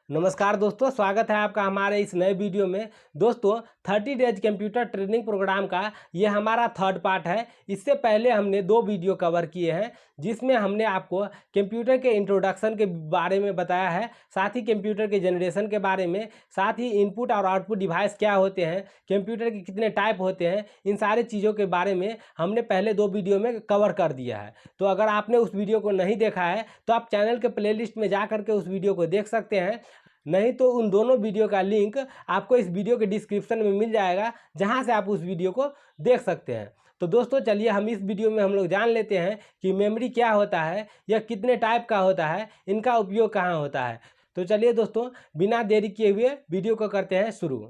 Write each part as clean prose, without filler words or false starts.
नमस्कार दोस्तों, स्वागत है आपका हमारे इस नए वीडियो में। दोस्तों 30 डेज कंप्यूटर ट्रेनिंग प्रोग्राम का ये हमारा थर्ड पार्ट है। इससे पहले हमने 2 वीडियो कवर किए हैं जिसमें हमने आपको कंप्यूटर के इंट्रोडक्शन के बारे में बताया है, साथ ही कंप्यूटर के जनरेशन के बारे में, साथ ही इनपुट और आउटपुट डिवाइस क्या होते हैं, कंप्यूटर के कितने टाइप होते हैं, इन सारी चीज़ों के बारे में हमने पहले 2 वीडियो में कवर कर दिया है। तो अगर आपने उस वीडियो को नहीं देखा है तो आप चैनल के प्लेलिस्ट में जा करके उस वीडियो को देख सकते हैं, नहीं तो उन दोनों वीडियो का लिंक आपको इस वीडियो के डिस्क्रिप्शन में मिल जाएगा, जहां से आप उस वीडियो को देख सकते हैं। तो दोस्तों चलिए हम इस वीडियो में हम लोग जान लेते हैं कि मेमोरी क्या होता है, यह कितने टाइप का होता है, इनका उपयोग कहाँ होता है। तो चलिए दोस्तों बिना देरी किए हुए वीडियो को करते हैं शुरू।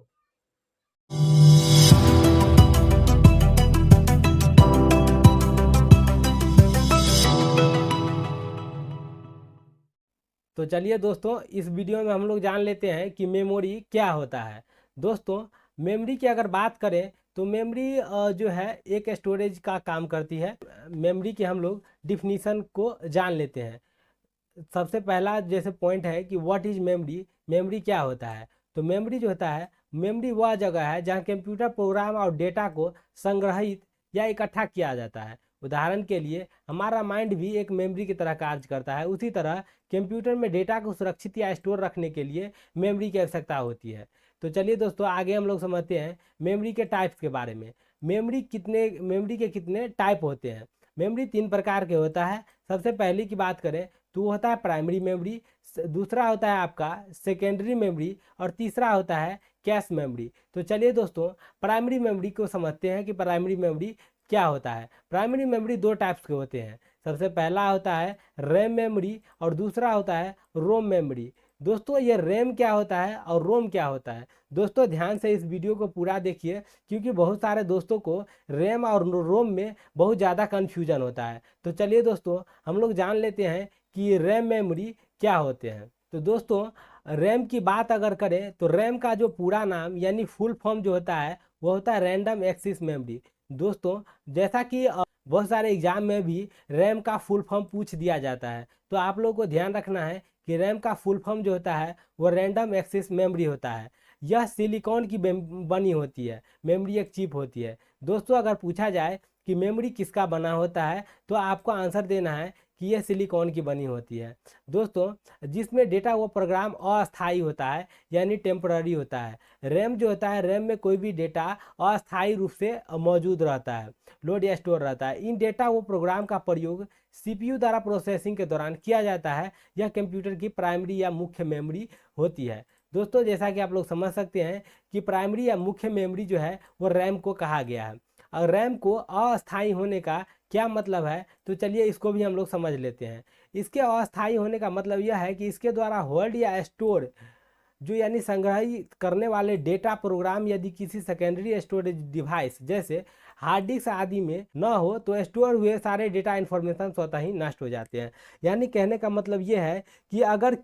तो चलिए दोस्तों इस वीडियो में हम लोग जान लेते हैं कि मेमोरी क्या होता है। दोस्तों मेमोरी की अगर बात करें तो मेमोरी जो है एक स्टोरेज का काम करती है। मेमोरी के हम लोग डिफिनीशन को जान लेते हैं। सबसे पहला जैसे पॉइंट है कि व्हाट इज मेमोरी, मेमोरी क्या होता है। तो मेमोरी जो होता है, मेमोरी वह जगह है जहाँ कंप्यूटर प्रोग्राम और डेटा को संग्रहित या इकट्ठा किया जाता है। उदाहरण के लिए हमारा माइंड भी एक मेमोरी की तरह कार्य करता है। उसी तरह कंप्यूटर में डेटा को सुरक्षित या स्टोर रखने के लिए मेमोरी की आवश्यकता होती है। तो चलिए दोस्तों आगे हम लोग समझते हैं मेमोरी के टाइप्स के बारे में। मेमोरी के कितने टाइप होते हैं। मेमोरी 3 प्रकार के होता है। सबसे पहले की बात करें तो वो होता है प्राइमरी मेमोरी, दूसरा होता है आपका सेकेंडरी मेमोरी और तीसरा होता है कैश मेमोरी। तो चलिए दोस्तों प्राइमरी मेमोरी को समझते हैं कि प्राइमरी मेमोरी क्या होता है। प्राइमरी मेमोरी 2 टाइप्स के होते हैं। सबसे पहला होता है रैम मेमोरी और दूसरा होता है रोम मेमोरी। दोस्तों ये रैम क्या होता है और रोम क्या होता है, दोस्तों ध्यान से इस वीडियो को पूरा देखिए, क्योंकि बहुत सारे दोस्तों को रैम और रोम में बहुत ज़्यादा कन्फ्यूजन होता है। तो चलिए दोस्तों हम लोग जान लेते हैं कि रैम मेमोरी क्या होते हैं। तो दोस्तों रैम की बात अगर करें तो रैम का जो पूरा नाम यानी फुल फॉर्म जो होता है वो होता है रैंडम एक्सेस मेमोरी। दोस्तों जैसा कि बहुत सारे एग्जाम में भी रैम का फुल फॉर्म पूछ दिया जाता है, तो आप लोगों को ध्यान रखना है कि रैम का फुल फॉर्म जो होता है वो रैंडम एक्सेस मेमोरी होता है। यह सिलिकॉन की बनी होती है, मेमोरी एक चिप होती है। दोस्तों अगर पूछा जाए कि मेमोरी किसका बना होता है तो आपको आंसर देना है कि यह सिलिकॉन की बनी होती है। दोस्तों जिसमें डेटा वो प्रोग्राम अस्थायी होता है यानी टेम्पररी होता है। रैम जो होता है, रैम में कोई भी डेटा अस्थायी रूप से मौजूद रहता है, लोड या स्टोर रहता है। इन डेटा वो प्रोग्राम का प्रयोग सीपीयू द्वारा प्रोसेसिंग के दौरान किया जाता है। यह कंप्यूटर की प्राइमरी या मुख्य मेमोरी होती है। दोस्तों जैसा कि आप लोग समझ सकते हैं कि प्राइमरी या मुख्य मेमोरी जो है वो रैम को कहा गया है। और रैम को अस्थायी होने का क्या मतलब है, तो चलिए इसको भी हम लोग समझ लेते हैं। इसके अस्थायी होने का मतलब यह है कि इसके द्वारा होल्ड या स्टोर जो यानी संग्रहित करने वाले डेटा प्रोग्राम यदि किसी सेकेंडरी स्टोरेज डिवाइस जैसे हार्ड डिस्क आदि में न हो तो स्टोर हुए सारे डेटा इन्फॉर्मेशन स्वतः ही नष्ट हो जाते हैं। यानी कहने का मतलब ये है कि अगर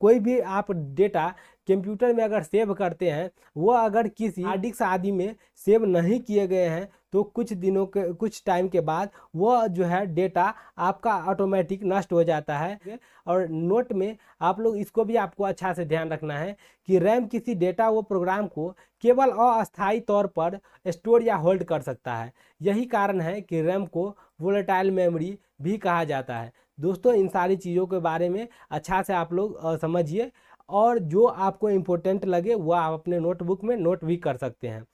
कोई भी आप डेटा कंप्यूटर में अगर सेव करते हैं, वो अगर किसी हार्ड डिस्क आदि में सेव नहीं किए गए हैं तो कुछ टाइम के बाद वो जो है डेटा आपका ऑटोमेटिक नष्ट हो जाता है। और नोट में आप लोग इसको भी आपको अच्छा से ध्यान रखना है कि रैम किसी डेटा वो प्रोग्राम को केवल अस्थायी तौर पर स्टोर या होल्ड कर सकता है। यही कारण है कि रैम को वोलेटाइल मेमोरी भी कहा जाता है। दोस्तों इन सारी चीज़ों के बारे में अच्छा से आप लोग समझिए, और जो आपको इम्पोर्टेंट लगे वो आप अपने नोटबुक में नोट भी कर सकते हैं।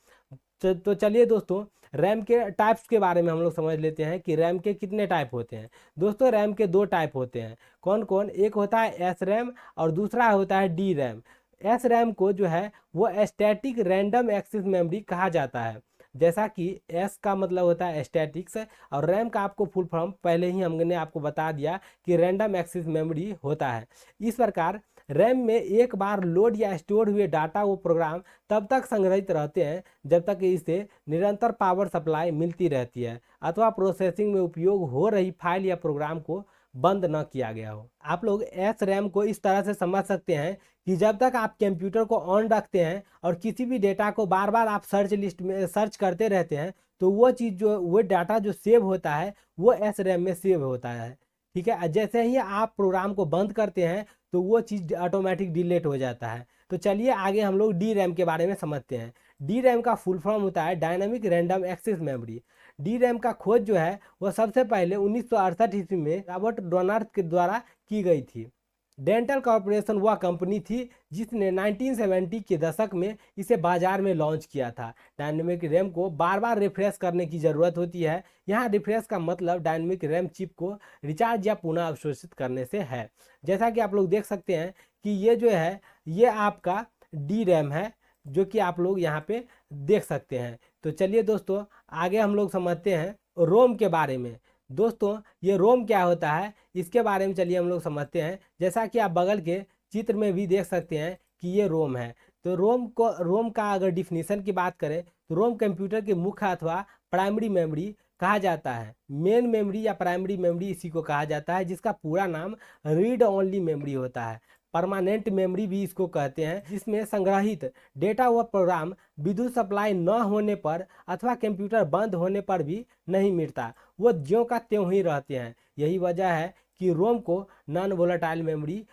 तो चलिए दोस्तों रैम के टाइप्स के बारे में हम लोग समझ लेते हैं कि रैम के कितने टाइप होते हैं। दोस्तों रैम के 2 टाइप होते हैं। कौन कौन, एक होता है एस रैम और दूसरा होता है डी रैम। एस रैम को जो है वो स्टैटिक रैंडम एक्सेस मेमोरी कहा जाता है। जैसा कि एस का मतलब होता है स्टैटिक्स और रैम का आपको फुल फॉर्म पहले ही हमने आपको बता दिया कि रैंडम एक्सेस मेमोरी होता है। इस प्रकार रैम में एक बार लोड या स्टोर हुए डाटा वो प्रोग्राम तब तक संग्रहित रहते हैं जब तक इसे निरंतर पावर सप्लाई मिलती रहती है अथवा प्रोसेसिंग में उपयोग हो रही फाइल या प्रोग्राम को बंद न किया गया हो। आप लोग एस रैम को इस तरह से समझ सकते हैं कि जब तक आप कंप्यूटर को ऑन रखते हैं और किसी भी डेटा को बार बार आप सर्च लिस्ट में सर्च करते रहते हैं तो वो डाटा जो सेव होता है वो एस रैम में सेव होता है। ठीक है, जैसे ही आप प्रोग्राम को बंद करते हैं तो वो चीज़ ऑटोमेटिक डिलीट हो जाता है। तो चलिए आगे हम लोग डी रैम के बारे में समझते हैं। डी रैम का फुल फॉर्म होता है dynamic random access memory. D RAM का खोज जो है वह सबसे पहले 1968 ईस्वी में रॉबर्ट डोनार्ड के द्वारा की गई थी। डेंटल कॉरपोरेशन वह कंपनी थी जिसने 1970 के दशक में इसे बाजार में लॉन्च किया था। डायनेमिक रैम को बार बार रिफ्रेश करने की ज़रूरत होती है। यहाँ रिफ्रेश का मतलब डायनेमिक रैम चिप को रिचार्ज या पुनः अवशोषित करने से है। जैसा कि आप लोग देख सकते हैं कि ये जो है ये आपका डी रैम है, जो कि आप लोग यहाँ पे देख सकते हैं। तो चलिए दोस्तों आगे हम लोग समझते हैं रोम के बारे में। दोस्तों ये रोम क्या होता है इसके बारे में चलिए हम लोग समझते हैं। जैसा कि आप बगल के चित्र में भी देख सकते हैं कि ये रोम है। तो रोम का अगर डिफिनीशन की बात करें तो रोम कंप्यूटर की मुख्य अथवा प्राइमरी मेमोरी कहा जाता है। मेन मेमोरी या प्राइमरी मेमोरी इसी को कहा जाता है, जिसका पूरा नाम रीड ओनली मेमोरी होता है। परमानेंट मेमोरी भी इसको कहते हैं, जिसमें संग्रहित डेटा व प्रोग्राम विद्युत सप्लाई न होने पर अथवा कंप्यूटर बंद होने पर भी नहीं मिटता, वो ज्यों का त्यों ही रहते हैं। यही वजह है कि रोम को नॉन वोलेटाइल मेमोरी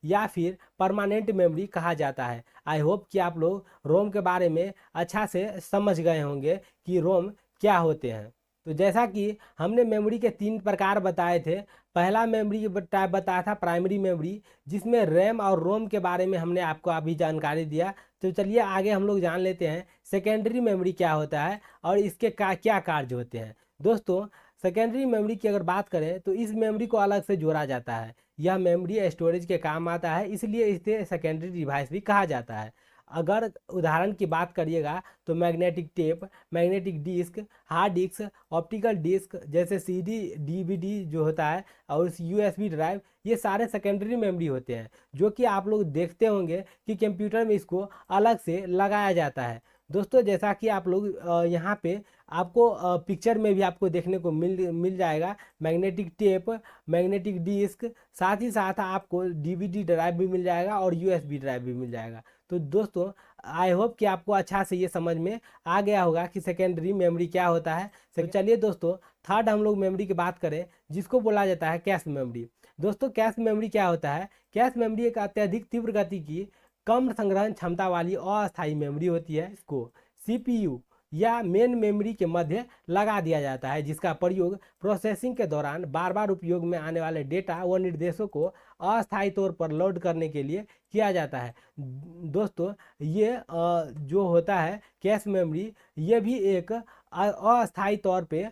या फिर परमानेंट मेमोरी कहा जाता है। आई होप कि आप लोग रोम के बारे में अच्छा से समझ गए होंगे कि रोम क्या होते हैं। तो जैसा कि हमने मेमोरी के 3 प्रकार बताए थे। पहला मेमोरी टाइप बताया था प्राइमरी मेमोरी, जिसमें रैम और रोम के बारे में हमने आपको अभी जानकारी दिया। तो चलिए आगे हम लोग जान लेते हैं सेकेंडरी मेमोरी क्या होता है और इसके क्या कार्य होते हैं। दोस्तों सेकेंडरी मेमोरी की अगर बात करें तो इस मेमोरी को अलग से जोड़ा जाता है। यह मेमोरी स्टोरेज के काम आता है, इसलिए इसे सेकेंडरी डिवाइस भी कहा जाता है। अगर उदाहरण की बात करिएगा तो magnetic tape, magnetic disk, hard disk, optical disk जैसे सीडी डीवीडी जो होता है और यूएसबी ड्राइव, ये सारे सेकेंडरी मेमोरी होते हैं, जो कि आप लोग देखते होंगे कि कंप्यूटर में इसको अलग से लगाया जाता है। दोस्तों जैसा कि आप लोग यहाँ पे आपको पिक्चर में भी आपको देखने को मिल जाएगा मैग्नेटिक टेप, मैग्नेटिक डिस्क, साथ ही साथ आपको डीवीडी ड्राइव भी मिल जाएगा और यूएसबी ड्राइव भी मिल जाएगा। तो दोस्तों आई होप कि आपको अच्छा से ये समझ में आ गया होगा कि सेकेंडरी मेमोरी क्या होता है। तो चलिए दोस्तों थर्ड हम लोग मेमोरी की बात करें, जिसको बोला जाता है कैश मेमोरी। दोस्तों कैश मेमोरी क्या होता है? कैश मेमोरी एक अत्यधिक तीव्र गति की कम संग्रहण क्षमता वाली अस्थायी मेमोरी होती है। इसको सीपीयू या मेन मेमोरी के मध्य लगा दिया जाता है, जिसका प्रयोग प्रोसेसिंग के दौरान बार बार उपयोग में आने वाले डेटा व निर्देशों को अस्थायी तौर पर लोड करने के लिए किया जाता है। दोस्तों ये जो होता है कैश मेमोरी, ये भी एक अस्थायी तौर पे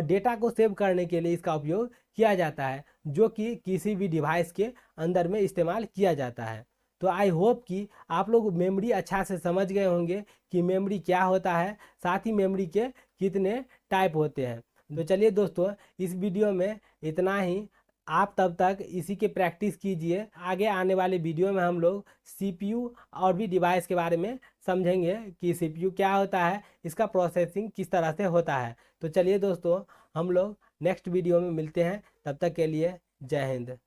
डेटा को सेव करने के लिए इसका उपयोग किया जाता है, जो कि किसी भी डिवाइस के अंदर में इस्तेमाल किया जाता है। तो आई होप कि आप लोग मेमोरी अच्छा से समझ गए होंगे कि मेमोरी क्या होता है, साथ ही मेमोरी के कितने टाइप होते हैं। तो चलिए दोस्तों इस वीडियो में इतना ही। आप तब तक इसी के प्रैक्टिस कीजिए। आगे आने वाले वीडियो में हम लोग सीपीयू और भी डिवाइस के बारे में समझेंगे कि सीपीयू क्या होता है, इसका प्रोसेसिंग किस तरह से होता है। तो चलिए दोस्तों हम लोग नेक्स्ट वीडियो में मिलते हैं, तब तक के लिए जय हिंद।